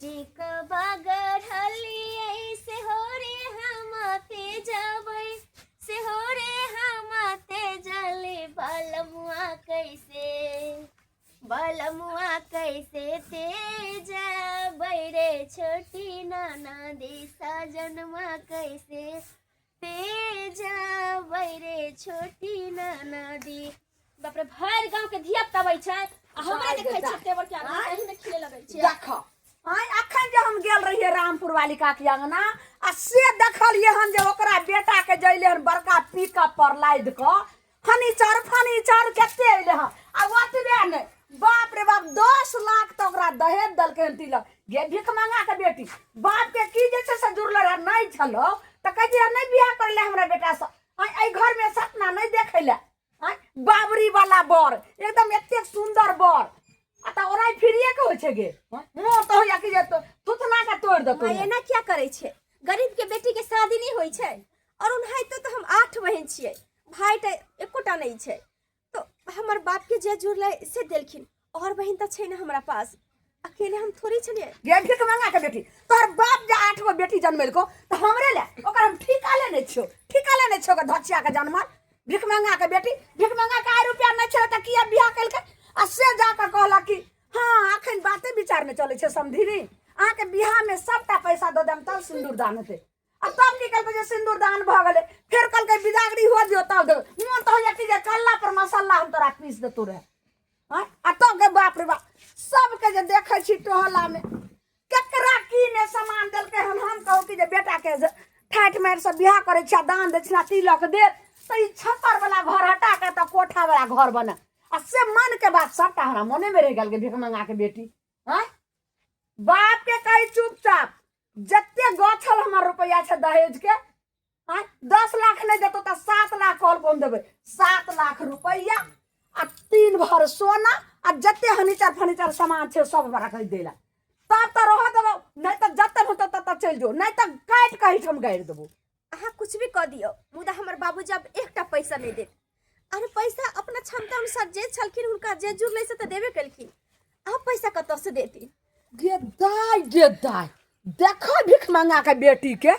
चिक बगढ़ली से हो रे हमते जबै से हो रे हमते जले बलमुआ कैसे तेज बैरे छोटी ननदी सजनमा कैसे तेज बैरे छोटी ननदी। बाप रे भर गांव के धिया पुता बै छै आ हमरे देखै छै टेबल के आगे कहीं में खिले लगै छै। देखो हां अखन जे हम गेल रहिए रामपुर वाली काकी अंगना आ से देखलिए हन जे ओकरा बेटा के जइले हन बड़का पिकअप पर लाद क फनीचर केते अइले हन आ ओतबे नै बाप रे बाप 10 लाख तो ओकरा दहेज दलके हन तिलक गे भिख मांगा के बेटी बाप के की जे छै से जुड़ले रह नै छलो त कह जे नै बियाह करले हमरा बेटा से आई घर में सपना नै देखैले बाबरी वाला बर एकदम एते सुंदर बर आ त ओराई फिरिए के होय छै गे मोर तो होया कि जे थुथना के तोड़ दतो मां एना क्या करे छै। गरीब के बेटी के शादी नहीं होय छै और उन्हाई तो हम 8 बहन छियै भाई त एकोटा नहीं छै तो हमर बाप के जे जुड़ले से देलखिन और बहन त छै ना हमरा पास अकेले हम थोड़ी छलिए गे भिख मांगा के बेटी तोर बाप जे 8 गो बेटी जन्मेल को त हमरे ले ओकर हम ठिका लेने छो के धचिया के जन्म भिख मांगा के बेटी भिख मांगा के 1 रुपया नै छै त किया बियाह कलके आ से जाकर कहला कि हाँ अखन बातें विचार में चले छे समधिनी अहाँ के बियाह में सबटा पैसा दो देम तब सिंदूर दान हेते आ तब निकल के सिंदूर दान भ गेले फिर कल के बिदागरी हो दियो तब दो मोन तो होया कि जे कल्ला पर मसाला हम तोरा पीस देतो रे हां आ तो के बाप रे बाप सब के जे देखे छी टोहला में केकरा की ने सामान देल के हम कहू कि जे बेटा के ठाठ मार से बियाह करे छ दान दक्षिणा तिलक दे तो ई छप्पर वाला घर हटा के तो कोठा वाला घर बना आ से मन के बात सबटा हमरा मने में रह गेल के भिख मांगा के बेटी हैं बाप के कही चुपचाप जत्ते गछल हमर रुपया छै दहेज के हैं 10 लाख नहीं देतो त 7 लाख कॉल कोन देबे 7 लाख रुपया आ 3 भर सोना आ जत्ते फर्नीचर सामान छै सब हमरा कहि देला तब त रह देबो नहीं त जत्ते होतो तत चल जो नहीं त काट कहि हम गाड़ देबो। अहाँ कुछ भी कह दियो मुदा हमर बाबूजी अब एकटा पैसा नहीं दे अरे पैसा अपना क्षमता अनुसार जे छलखिन हुनका जे जुड़ले से त देबे कलखिन आप पैसा कत से देती गे दाई देखो भिख मांगा के बेटी के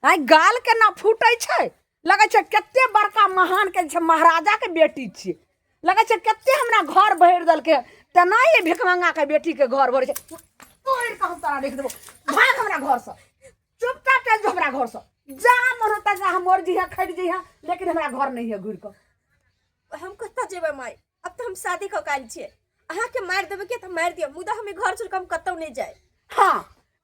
आई गाल के ना फूटे छै लगे छै केते बड़का महान के छै महाराजा के बेटी छी लगे छै केते हमरा घर भर दल के तना ये भिख मांगा के बेटी के घर भर छै तोड़ के हम तारा देख देबो भाग हमरा घर से चुपचाप चल जो हमरा घर से जहां मन होता जहां मर्जी है खड़ जी है लेकिन हमरा घर नहीं है घुर के हम कत्ता जेबे माई अब तो हम शादी क काल छिए अहाँ के मार देबे के त मार दियो मुदा हमें घर छोड़ के हम कत्तौ नहीं जाए। हां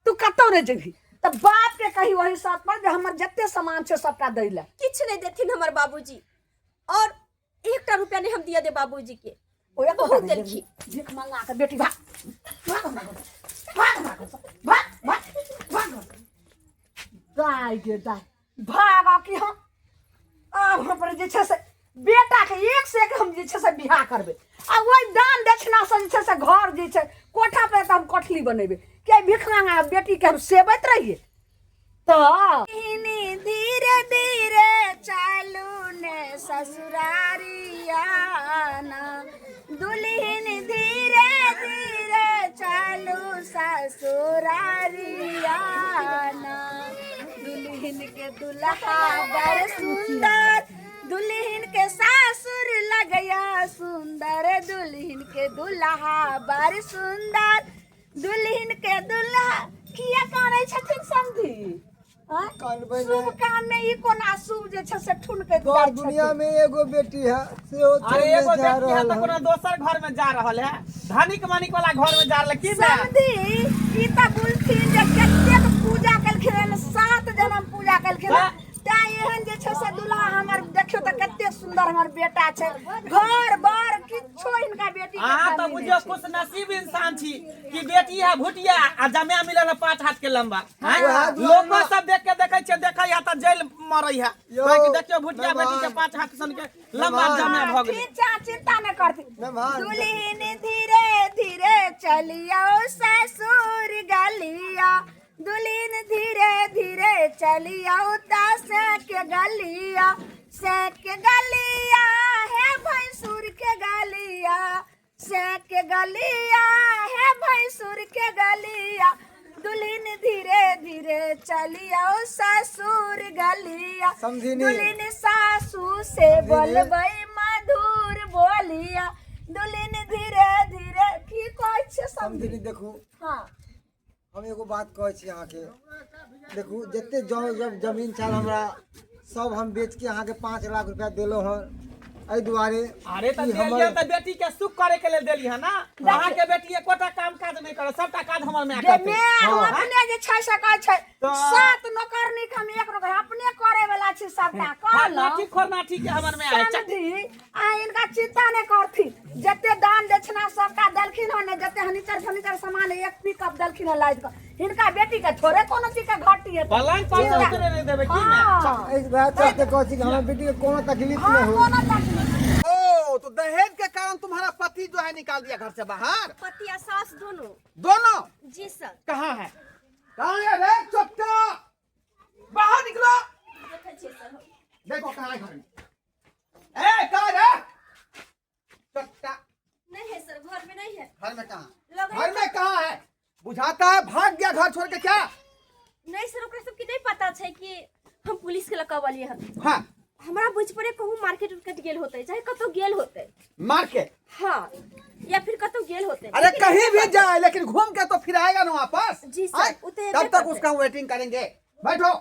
तू कत्तौ नहीं जेबी त बाप के कही वही साथ पर जे हमर जत्ते सामान छै सबटा दै ले किछ नहीं देथिन हमर बाबूजी और 1 रुपया नहीं हम दिया दे बाबूजी के ओए बहुत देलखी भिख मांगा के बेटी भाग दाई गे दाई भागा कि हम अब हम पर जे छै से बेटा के एक से एक हम जे छै से बियाह करबे आ ओइ दान दक्षिणा से जे छै से घर जे छै कोठा पे त हम कोठली बनेबे के भिख मांगा बेटी के हम सेबैत रहिए तो धीरे धीरे चालू ने ससुरारिया ना दुल्हन धीरे धीरे चालू ससुरारिया ना दुल्हन के दुल्हा बड़ सुंदर दुल्हन के सासुर लगया सुंदर दुल्हन के दुल्हा बड़ सुंदर दुल्हन के दुल्हा किया कानै छथिन समधी शुभ काम में ई कोना शुभ जे छै से ठुन के तोर दुनिया में एगो बेटी है से ओ अरे एगो बेटी है त कोनो दोसर घर में जा रहल है धनिक मानिक वाला घर में जा रहल की ना समधी ई त बुलथिन जे कतेक पूजा कलखिन 7 जन्म पूजा कलखिन ता एहन जे छै से दुल्हा हमर देखियो त कते सुंदर हमर बेटा छै घर बार किछो इनका बेटी के अहाँ तो बुझियो खुश नसीब इंसान छी कि बेटी है भुटिया आ जमे मिलल 5 हाथ के लंबा लोग सब देख के देखै छै देखै या त जेल मरै है कि देखियो भुटिया बेटी के 5 हाथ सन के लंबा जमे भ गेलै चिंता न करती दुल्हन धीरे धीरे चलियो ससुर गलिया दुल्हन धीरे धीरे चलियो दास के गलिया से के गलिया है भैंसुर के गलिया से के गलिया है भैंसुर के गलिया धीरे धीरे चलियो ससुर गलिया समझिनी। दुल्हन सासू से बोलबै मधुर बोलिया दुल्हन धीरे धीरे की कहै छै समझिनी देखू हाँ हम एगो बात कहै छी अहाँके देखू जते जब जमीन छल हमरा सब हम बेच के अहाँके 5 लाख रुपया देलो हन एहि दुआरे अरे तो कि देलिए तो बेटी के सुख करे के लेल देली है ना अहाँ के बेटी एकोटा काम काज नहीं करे सबटा काज हमर में जे करते मैं हम अपने जे छै से कहै छै तो- 7 नौकरनी के हम एक नौकर अपने करे वाला छी सबटा कहलौ नाठी खोरनाठी के हमर में आए समझी आ इनका चिंता नहीं करथिन जते दान दक्षिणा सबका देलखिन हन ने जते फर्नीचर सामान एक पिकअप देलखिन हन लाद के हिनका बेटी के थोड़े कोनो चीज के घटी है पलंग पर से उतरे नहीं देबे की में हाँ इस बात चलते कहै छी कि हमरा बेटी के कोनो तकलीफ हाँ नहीं हो कोनो तकलीफ ओ तो दहेज के कारण तुम्हारा पति जो है निकाल दिया घर से बाहर पति और सास दोनों। दोनों जी सर। कहाँ है कहाँ है रे चुपटा बाहर निकलो देखै छियै सर। देखो कहाँ है घर में ए कहाँ है चुपटा नहीं है सर, घर में नहीं है। घर में कहाँ लग घर में कहाँ है बुझाता है भाग गया घर छोड़ के क्या नहीं सर, ओकरा सबके नहीं पता छै कि हम पुलिस के लकवलिए हन। हाँ हमरा बुझ पड़े कहूँ मार्केट उर्केट गेल होते चाहे कतौ गेल होते। मार के हाँ या फिर कतौ गेल होते। अरे कहीं भी जाए लेकिन घूम के तो फिर आएगा ना वापस जी सर, हाँ? उते तब तक उसका वेटिंग करेंगे बैठो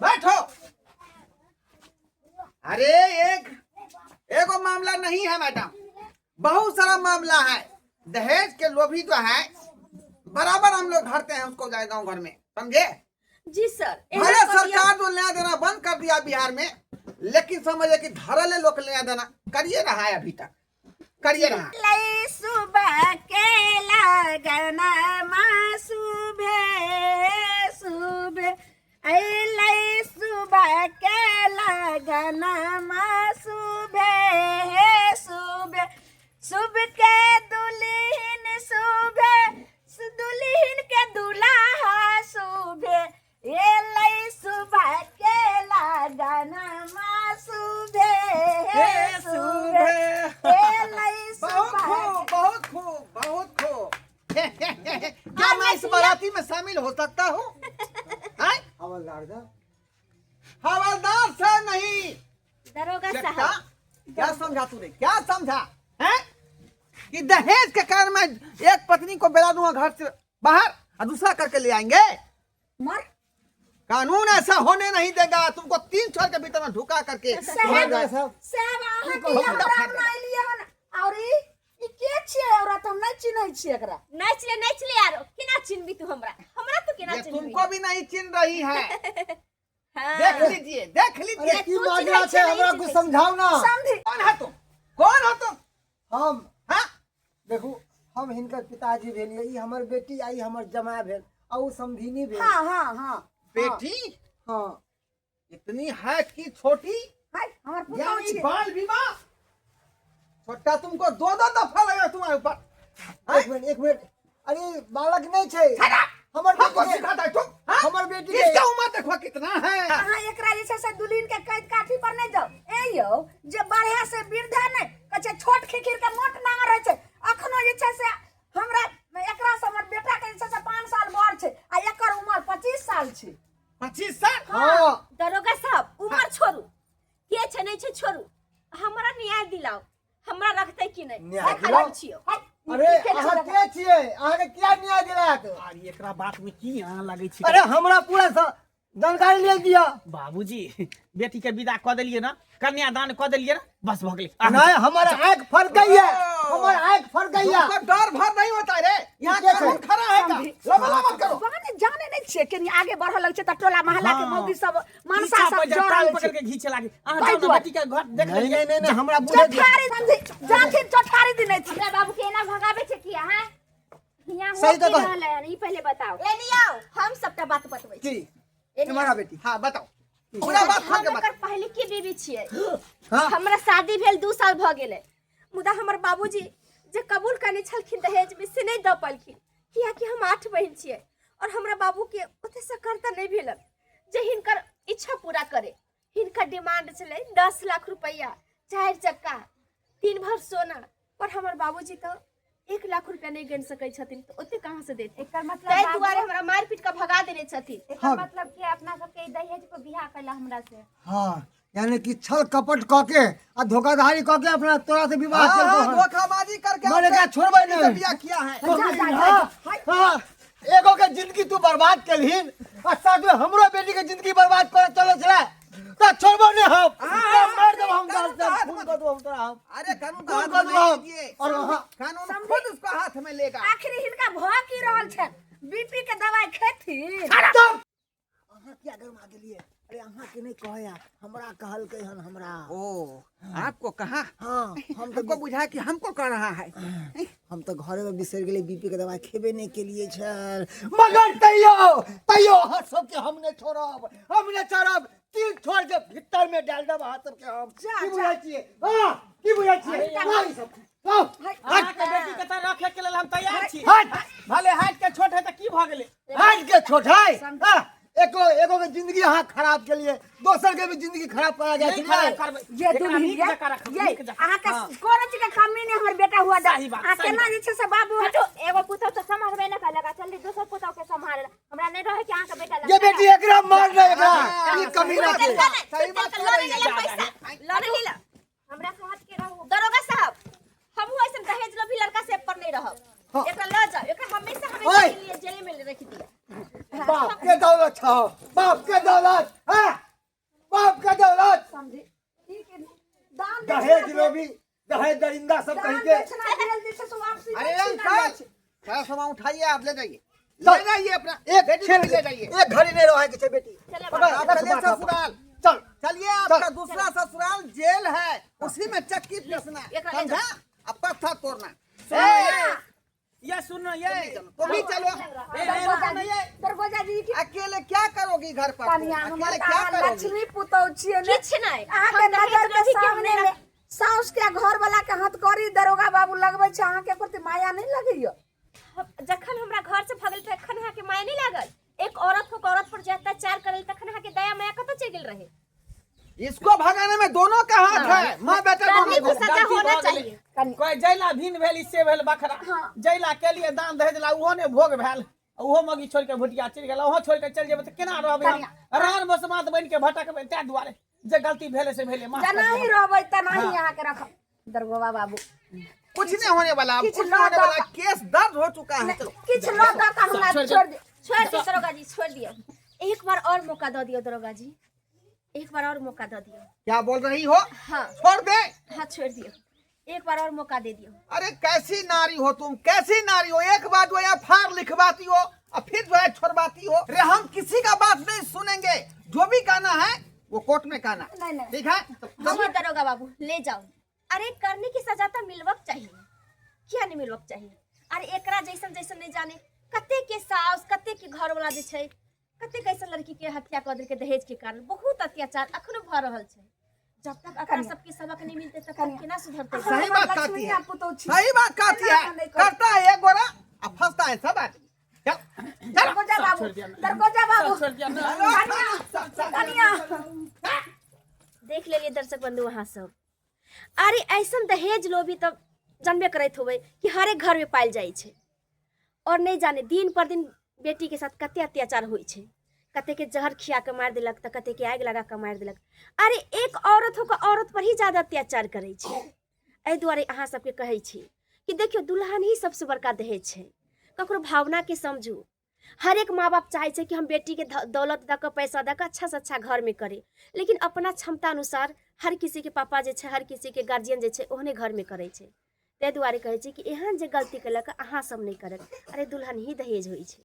बैठो अरे एगो मामला नहीं है मैडम बहुत सारा मामला है दहेज के लोभी जो है बराबर हम लोग भरते हैं उसको जाए गाँव घर में समझे जी सर। भले सरकार जो लेना देना बंद कर दिया बिहार में लेकिन समझे कि धरले लोग लेना देना करिए रहा है अभी तक करिए रहा है। लई सुबह के लगना माँ सुबह सुबह लई सुबह के लगना माँ सुबह सुबह सुबह के दुल्हन सुबह दुल्हन के दूल्हा सुबह ये लई सुबह के लगना माँ सुबह सुबह ये लई बहुत सुबह खूब बहुत खूब बहुत खूब क्या मैं इस बाराती में शामिल हो सकता हूँ हैं? हवलदार साहब हवलदार से नहीं दरोगा क्या साहब। क्या समझा तूने क्या समझा है कि दहेज के कारण मैं एक पत्नी को बेला दूंगा घर से बाहर और दूसरा करके ले आएंगे मर कानून ऐसा होने नहीं देगा तुमको 3 साल के भीतर में ढुका करके हवलदार साहब सेब अहाँ के बहुत हमरा दफा बनाइ लिए हन और ई के छियै औरत हम नहीं चिन्है छियै एकरा नहीं चले यारो केना चिन्हबी तू हमरा हमरा तो केना ये चिन्हबी। तुमको भी नहीं चिन्ह रही है हाँ। देख लीजिए देख अरे लीजिए की तू माजरा चिन्है छै छै, हमरा नहीं कुछ चिन्है समझाओ ना समझी कौन है तुम कौन हो तुम हम हाँ देखू हम हिनकर पिताजी भेलिए ई हमर बेटी आई हमर जमाय भेल आ उ समधिनी भेल हाँ हाँ हाँ बेटी हाँ इतनी है कि छोटी हाय हमर पुतौ यानी छियै बाल विवाह छोटा तुमको 2 दफा लगेगा तुम्हारे ऊपर एक मिनट अरे बालक नहीं छै हमर हमको बेटी के- सिखाता है तुम हाँ? हमर बेटी के- इसका उम्र देखो कितना है अहाँ एकरा जे छै से दुल्हन के कैद काठी पर नहीं जाओ ए यौ जे बढ़िया से वृद्ध है ने कहे छोट खिखिर के मोट नांगर रहे छै अखनो जे छै से हमरा एकरा से हमर बेटा के जे छै से 5 साल बड़ छै आ एकर उम्र 25 साल छै 25 साल हाँ दरोगा साहब उम्र छोड़ू के छै नहीं छै छोड़ू हमरा न्याय दिलाओ हमरा रखते कि नहीं न्याय खराब दिलाओ? छियो। अरे अहाँ के छियै अहाँ के क्या न्याय दिलात अरे एकरा बात में की यहाँ लगे छी अरे हमरा पूरा जानकारी ले दिया बाबूजी बेटी के विदा क देलिए ना कन्यादान क देलिए ना बस भ गेलै नहीं हमारा आँख फर गई है हमारा आँख फर गई है तुमको डर भर नहीं होता रे यहाँ ये कानून कैसे? खड़ा है का लबला मत करो बहने जाने नहीं छियै कि आगे बढ़ल लग छै त टोला मोहल्ला के हाँ। मौगी सब मनसा पीछा सब पर जोड़ टांग आबै पकड़ छै के घींचे लागे अहाँ भाई जाओ ना दुआ। बेटी के घर देख नहीं लेलिए नहीं हमरा बुझे दिया चठारी समझी जाथिन चठारी दिनै छी हमरा बाबू के एना भगावे छै किया हैं हियां सही हो तो की बात। रहल है ई पहले बताओ ए लियाओ हम सबटा बात बतबै छी की हमारा बेटी हाँ बताओ पूरा बात खोल के हम बता एकर पहले की बीवी छियै हाँ हमरा शादी भेल 2 साल भ गेलै मुदा हमर बाबूजी जे कबूल करने छलखिन दहेज में से नहीं द पलखिन किया कि हम 8 बहन छियै और हमरा बाबू के ओते सकरता नहीं भेलन जे हिनकर इच्छा पूरा करे हिनकर डिमांड छलै 10 लाख रुपया 4 चक्का 3 भर सोना पर हमर बाबूजी तो 1 लाख रुपया नहीं गन सकै छथिन तो ओते कहां से देते एकर मतलब ताहि दुआरे हमरा मार केने छथिन हाँ। एकर मतलब कि अपना सबके दहेज पर बियाह कैला हमरा से। हाँ यानी कि छल कपट कके आ धोखाधड़ी कके अपना तोरा से विवाह हाँ, केलको हाँ, हन। धोखाबाजी करके मैंने आपके कहा छोड़बै बेटी नहीं। से बियाह किया है। हाँ, एगो के जिंदगी तू बर्बाद केलहिन आ साथ में हमरो बेटी के जिंदगी बर्बाद करे चले छले तो छोड़बो नहीं हम मार देब हम गाल से खून कर देब हम तोरा हम अरे कानून का खून हाथ कर में देब हम लीजिए। और हाँ कानून खुद उसका हाथ में लेगा। आखिर हिनका भ की रहल छै बीपी के दवाई खेथिन अहाँ क्या गरमा देलिए अरे अहाँ के नहीं कहे हमरा कहलकै हन हमरा ओ आपको कहा हाँ हम तो हमको बुझा कि हमको कर रहा है। हम तो घरे में बिसर गेले बीपी के दवाई खेबे नहीं के लिए छल मगर तैयो अहाँ सबके हम नहीं छोड़ब तीर छोड़ के भीतर में डाल देब अहाँ सबके हम की बुझाइ छियै हां की बुझाइ छियै हां ई सब अहाँ के बेटी के त रखे के लेल हम तैयार छी। हट भले हाइट के छोट है त की भ गेलै। हाथ के छोट है एको के जिंदगी अहाँ खराब के लिए दोसर के भी जिंदगी खराब करा जाए नहीं खराब करबै। ये एकरा दुल्हन नीक जकाँ रखब, ये नीक जकाँ। अहाँ के हाँ। कोनो चीज के कमी नहीं हमर बेटा हुआ सही बात, आ सही केना जे छै से बाबू हटो एगो पुतौ तो संभालबे न कलगा चल दोसर पुतौ के संभाल हमरा नहीं रहे कि अहाँ के बेटा ये बेटी एकरा मार दे एकरा ई कमी ना छै सही बात कर रही है। पैसा लड़े ले ला हमरा से हट के रहू दरोगा साहब हमहू ऐसे दहेज लोभी लड़का से पर नहीं रहब एकरा ल जाओ एकरा हमेशा ओए। के लिए जेल में रख दिया। बाप के दौलत छौ बाप के दौलत हां बाप के दौलत समझी ई के दान दहेज लोभी दहेज दरिंदा सब कह के दक्षिणा देल जे छै से वापसी अरे नहीं छीना जाइ छै। सारा सामान उठाइए आप ले जाइए ले जाइए अपना एक बेटी छेड़ को ले जाइए। एक घड़ी नहीं रहे के छै बेटी चले पकड़, बाबा। आप चलिए रख बात, ससुराल चल चलिए आपका दूसरा ससुराल जेल है उसी में चक्की पीसना एक ले समझा अब पत्थर तोड़ना। ये सुनो ये तुम भी चलो दरवाजा जी की अकेले क्या करोगी घर पर कन्या तुम? हमर अकेले क्या का करोगी? लक्ष्मी पुतौ छियै ने किछ नहीं अहाँ के नजर के सामने में साउस के घर वाला के हथकड़ी दरोगा बाबू लगबै छै अहाँ के प्रति माया नहीं लगैयो जखन हमरा घर से भगल तखन अहाँ के माया नहीं लागल। एक औरत को औरत पर जे अत्याचार करल तखन अहाँ के दया माया कतौ चल गेल रहे। इसको भगाने में दोनों का हाथ है माँ बेटा करने दोनों को को। सजा गलती होना भऽ गेलै। चाहिए। कोई जैला भिन भेल इससे भेल बखरा जैला के लिए दान दहेज ला उहो ने भोग भेल उहो मगी छोड़ के भुटिया चल गेल उहो छोड़ के चल जेबै त केना रहबै हम रान बसमात बन के भटकबै तै दुआरे जे गलती भेले से भेले माफ कर जना ही दियौ। रहबै तना ही अहाँ के रखब दरोगा बाबू कुछ नहीं होने वाला अब किछ कुछ ना नहीं होने दो। वाला केस दर्ज हो चुका है। चलो किछ न द का हमरा छोड़ दे छोड़ दियो दरोगा जी छोड़ दियो। एक बार और मौका दे दियो दरोगा जी एक बार और मौका दे दियो। क्या बोल रही हो हाँ छोड़ दे। हाँ छोड़ दियो एक बार और मौका दे दियो। अरे कैसी नारी हो तुम कैसी नारी हो एक बार जो है फाड़ लिखवाती हो और फिर जो है छोड़वाती हो। अरे हम किसी का बात नहीं सुनेंगे जो भी कहना है वो कोर्ट में कहना नहीं। ठीक है। जी दरोगा बाबू ले जाओ। अरे करने की सजा तो मिलवक चाहिए क्या नहीं मिलवक चाहिए। अरे एकरा जैसन जैसन नहीं जाने कते के सास कते के घर वाला जे छै कते कैसे लड़की के हत्या कर देलकै दहेज के कारण बहुत अत्याचार अखनो भ रहल छै। जब तक एकरा सबके सबक नहीं मिलते तब तक केना सुधरते। सही बात कहती लक्ष्मी है पुतौ छी सही बात कहती है करता है एक गोरा अब फंसता है सब आदमी। चल दरवाजा बाबू दरवाजा बाबू छोड़ दिया ना। कन्या देख लेलिए दर्शक बंधु वहाँ सब। अरे ऐसन दहेज लोभी तब जानबे करैत होबै कि हर एक घर में पायल जाइ छै और नहीं जाने दिन पर दिन बेटी के साथ कते अत्याचार होइ छै। कते के जहर खिया के मार देलक त कते के आग लगा के मार देलक। अरे एक औरत हो के औरत पर ही ज्यादा अत्याचार करै छै। एहि दुआरे अहाँ सबके कहै छी कि देखियो दुल्हन ही सबसे बड़का दहेज छै। ककरो भावना के समझू। हर एक माँ बाप चाहे छै कि हम बेटी के दौलत दऽ के पैसा दऽ के अच्छा से अच्छा घर में करे लेकिन अपना क्षमता अनुसार हर किसी के पापा जे छै हर किसी के गार्जियन जे छै ओहने घर में करे छै। ताहि दुआरे कहै छी कि एहन जे गलती केलक अहाँ सब नहीं करत। अरे दुल्हन ही दहेज होइ छै।